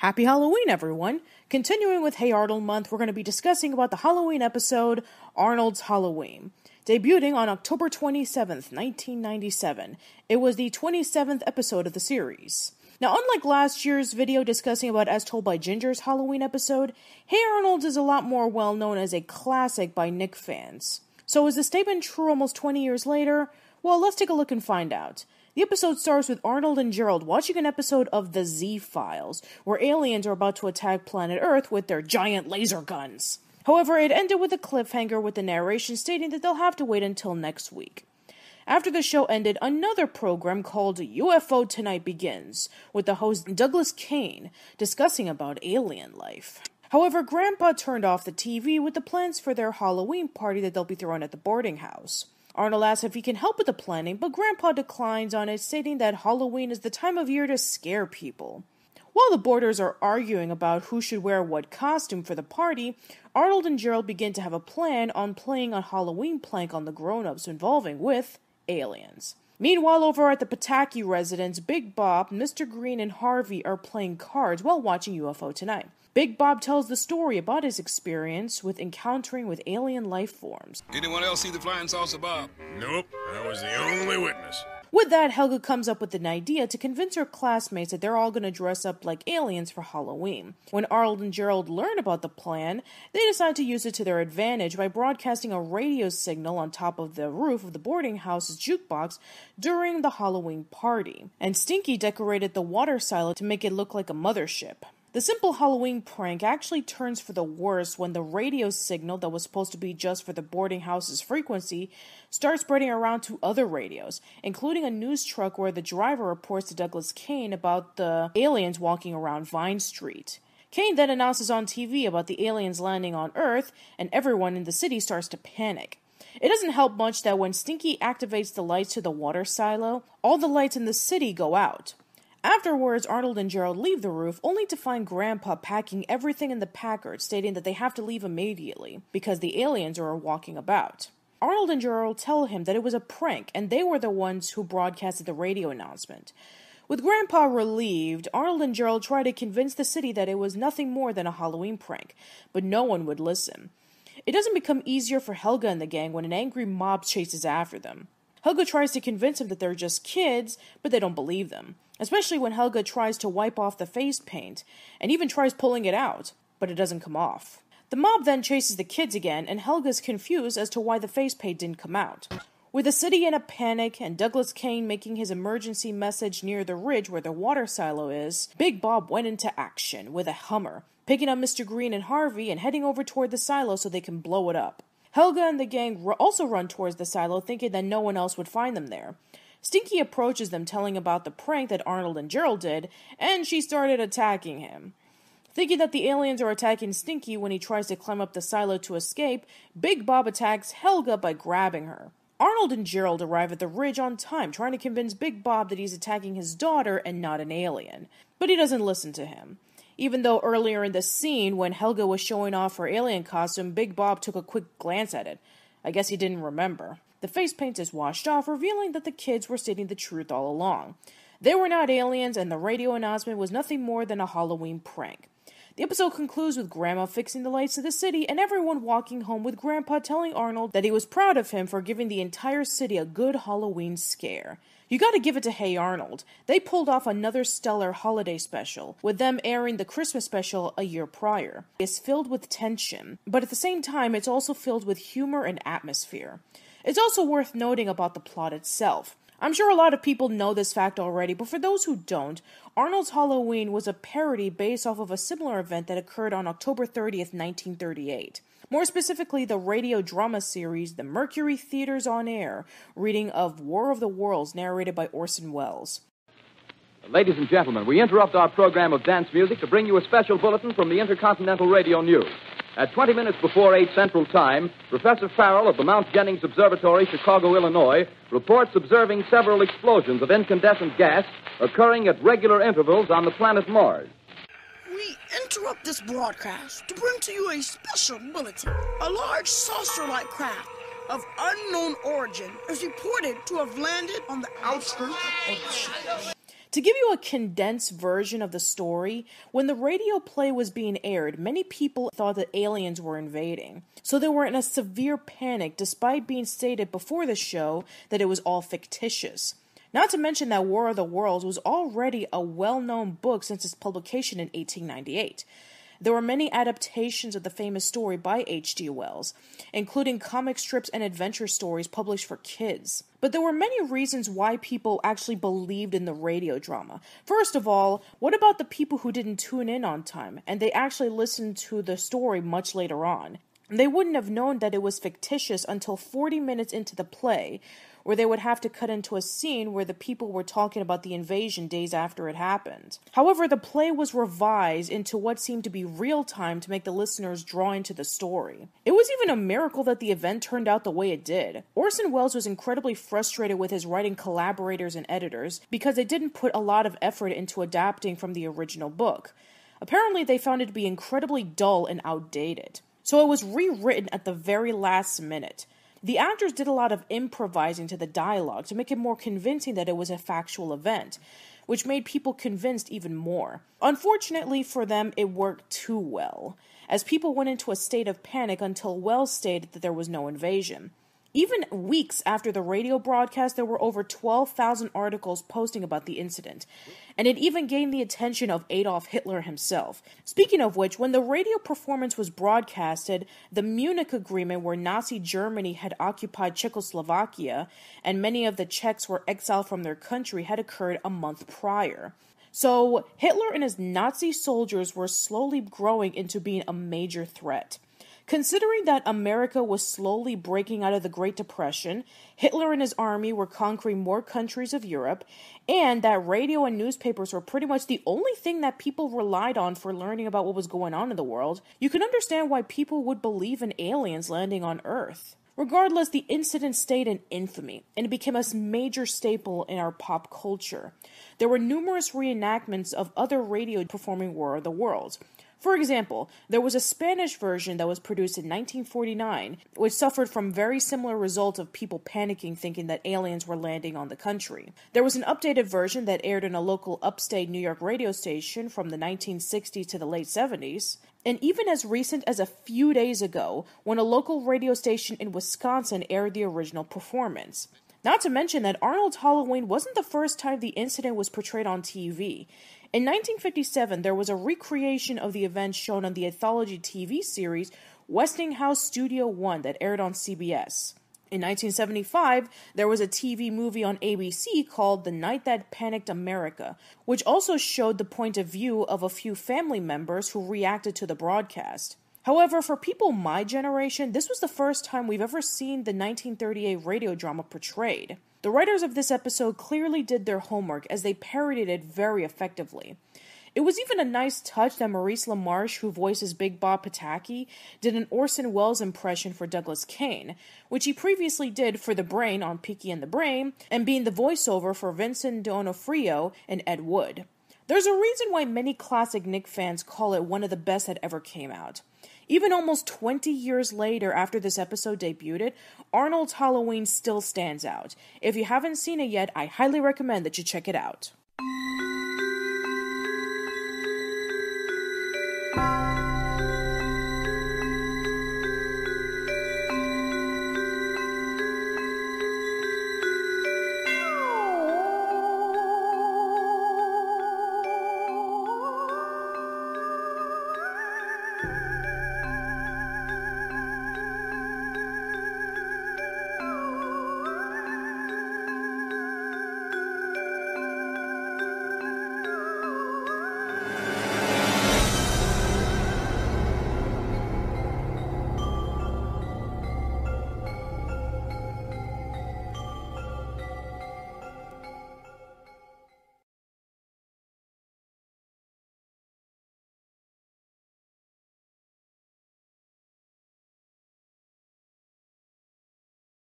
Happy Halloween, everyone! Continuing with Hey Arnold month, we're going to be discussing about the Halloween episode, Arnold's Halloween. Debuting on October 27th, 1997, it was the 27th episode of the series. Now, unlike last year's video discussing about As Told by Ginger's Halloween episode, Hey Arnold is a lot more well known as a classic by Nick fans. So is the statement true almost 20 years later? Well, let's take a look and find out. The episode starts with Arnold and Gerald watching an episode of The Z-Files, where aliens are about to attack planet Earth with their giant laser guns. However, it ended with a cliffhanger with the narration stating that they'll have to wait until next week. After the show ended, another program called UFO Tonight begins, with the host Douglas Kane discussing about alien life. However, Grandpa turned off the TV with the plans for their Halloween party that they'll be throwing at the boarding house. Arnold asks if he can help with the planning, but Grandpa declines on it, stating that Halloween is the time of year to scare people. While the boarders are arguing about who should wear what costume for the party, Arnold and Gerald begin to have a plan on playing a Halloween prank on the grown-ups involving with aliens. Meanwhile, over at the Pataki residence, Big Bob, Mr. Green, and Harvey are playing cards while watching UFO Tonight. Big Bob tells the story about his experience with encountering with alien life forms. Anyone else see the flying saucer, Bob? Nope, I was the only witness. With that, Helga comes up with an idea to convince her classmates that they're all going to dress up like aliens for Halloween. When Arnold and Gerald learn about the plan, they decide to use it to their advantage by broadcasting a radio signal on top of the roof of the boarding house's jukebox during the Halloween party. And Stinky decorated the water silo to make it look like a mothership. The simple Halloween prank actually turns for the worse when the radio signal that was supposed to be just for the boarding house's frequency starts spreading around to other radios, including a news truck where the driver reports to Douglas Kane about the aliens walking around Vine Street. Kane then announces on TV about the aliens landing on Earth, and everyone in the city starts to panic. It doesn't help much that when Stinky activates the lights to the water silo, all the lights in the city go out. Afterwards, Arnold and Gerald leave the roof, only to find Grandpa packing everything in the Packard, stating that they have to leave immediately, because the aliens are walking about. Arnold and Gerald tell him that it was a prank, and they were the ones who broadcasted the radio announcement. With Grandpa relieved, Arnold and Gerald try to convince the city that it was nothing more than a Halloween prank, but no one would listen. It doesn't become easier for Helga and the gang when an angry mob chases after them. Helga tries to convince them that they're just kids, but they don't believe them. Especially when Helga tries to wipe off the face paint, and even tries pulling it out, but it doesn't come off. The mob then chases the kids again, and Helga's confused as to why the face paint didn't come out. With the city in a panic, and Douglas Kane making his emergency message near the ridge where the water silo is, Big Bob went into action with a Hummer, picking up Mr. Green and Harvey and heading over toward the silo so they can blow it up. Helga and the gang also run towards the silo, thinking that no one else would find them there. Stinky approaches them telling about the prank that Arnold and Gerald did, and she started attacking him. Thinking that the aliens are attacking Stinky when he tries to climb up the silo to escape, Big Bob attacks Helga by grabbing her. Arnold and Gerald arrive at the ridge on time, trying to convince Big Bob that he's attacking his daughter and not an alien. But he doesn't listen to him. Even though earlier in the scene, when Helga was showing off her alien costume, Big Bob took a quick glance at it. I guess he didn't remember. The face paint is washed off, revealing that the kids were stating the truth all along. They were not aliens, and the radio announcement was nothing more than a Halloween prank. The episode concludes with Grandma fixing the lights of the city, and everyone walking home with Grandpa telling Arnold that he was proud of him for giving the entire city a good Halloween scare. You gotta give it to Hey Arnold. They pulled off another stellar holiday special, with them airing the Christmas special a year prior. It's filled with tension, but at the same time, it's also filled with humor and atmosphere. It's also worth noting about the plot itself. I'm sure a lot of people know this fact already, but for those who don't, Arnold's Halloween was a parody based off of a similar event that occurred on October 30th, 1938. More specifically, the radio drama series The Mercury Theater's On Air, reading of War of the Worlds, narrated by Orson Welles. Ladies and gentlemen, we interrupt our program of dance music to bring you a special bulletin from the Intercontinental Radio News. At 20 minutes before 8 Central Time, Professor Farrell of the Mount Jennings Observatory, Chicago, Illinois, reports observing several explosions of incandescent gas occurring at regular intervals on the planet Mars. We interrupt this broadcast to bring to you a special bulletin. A large saucer-like craft of unknown origin is reported to have landed on the outskirts of the ship. To give you a condensed version of the story, when the radio play was being aired, many people thought that aliens were invading. So they were in a severe panic despite being stated before the show that it was all fictitious. Not to mention that War of the Worlds was already a well-known book since its publication in 1898. There were many adaptations of the famous story by H.G. Wells, including comic strips and adventure stories published for kids. But there were many reasons why people actually believed in the radio drama. First of all, what about the people who didn't tune in on time, and they actually listened to the story much later on? They wouldn't have known that it was fictitious until 40 minutes into the play, where they would have to cut into a scene where the people were talking about the invasion days after it happened. However, the play was revised into what seemed to be real time to make the listeners draw into the story. It was even a miracle that the event turned out the way it did. Orson Welles was incredibly frustrated with his writing collaborators and editors because they didn't put a lot of effort into adapting from the original book. Apparently, they found it to be incredibly dull and outdated. So it was rewritten at the very last minute. The actors did a lot of improvising to the dialogue to make it more convincing that it was a factual event, which made people convinced even more. Unfortunately for them, it worked too well, as people went into a state of panic until Wells stated that there was no invasion. Even weeks after the radio broadcast, there were over 12,000 articles posting about the incident, and it even gained the attention of Adolf Hitler himself. Speaking of which, when the radio performance was broadcasted, the Munich Agreement, where Nazi Germany had occupied Czechoslovakia, and many of the Czechs were exiled from their country, had occurred a month prior. So Hitler and his Nazi soldiers were slowly growing into being a major threat. Considering that America was slowly breaking out of the Great Depression, Hitler and his army were conquering more countries of Europe, and that radio and newspapers were pretty much the only thing that people relied on for learning about what was going on in the world, you can understand why people would believe in aliens landing on Earth. Regardless, the incident stayed in infamy, and it became a major staple in our pop culture. There were numerous reenactments of other radio performing War of the Worlds. For example, there was a Spanish version that was produced in 1949, which suffered from very similar results of people panicking thinking that aliens were landing on the country. There was an updated version that aired in a local upstate New York radio station from the 1960s to the late 70s. And even as recent as a few days ago, when a local radio station in Wisconsin aired the original performance. Not to mention that Arnold's Halloween wasn't the first time the incident was portrayed on TV. In 1957, there was a recreation of the event shown on the anthology TV series Westinghouse Studio One that aired on CBS. In 1975, there was a TV movie on ABC called The Night That Panicked America, which also showed the point of view of a few family members who reacted to the broadcast. However, for people my generation, this was the first time we've ever seen the 1938 radio drama portrayed. The writers of this episode clearly did their homework as they parodied it very effectively. It was even a nice touch that Maurice LaMarche, who voices Big Bob Pataki, did an Orson Welles impression for Douglas Kane, which he previously did for The Brain on Peaky and the Brain, and being the voiceover for Vincent D'Onofrio and Ed Wood. There's a reason why many classic Nick fans call it one of the best that ever came out. Even almost 20 years later after this episode debuted, Arnold's Halloween still stands out. If you haven't seen it yet, I highly recommend that you check it out.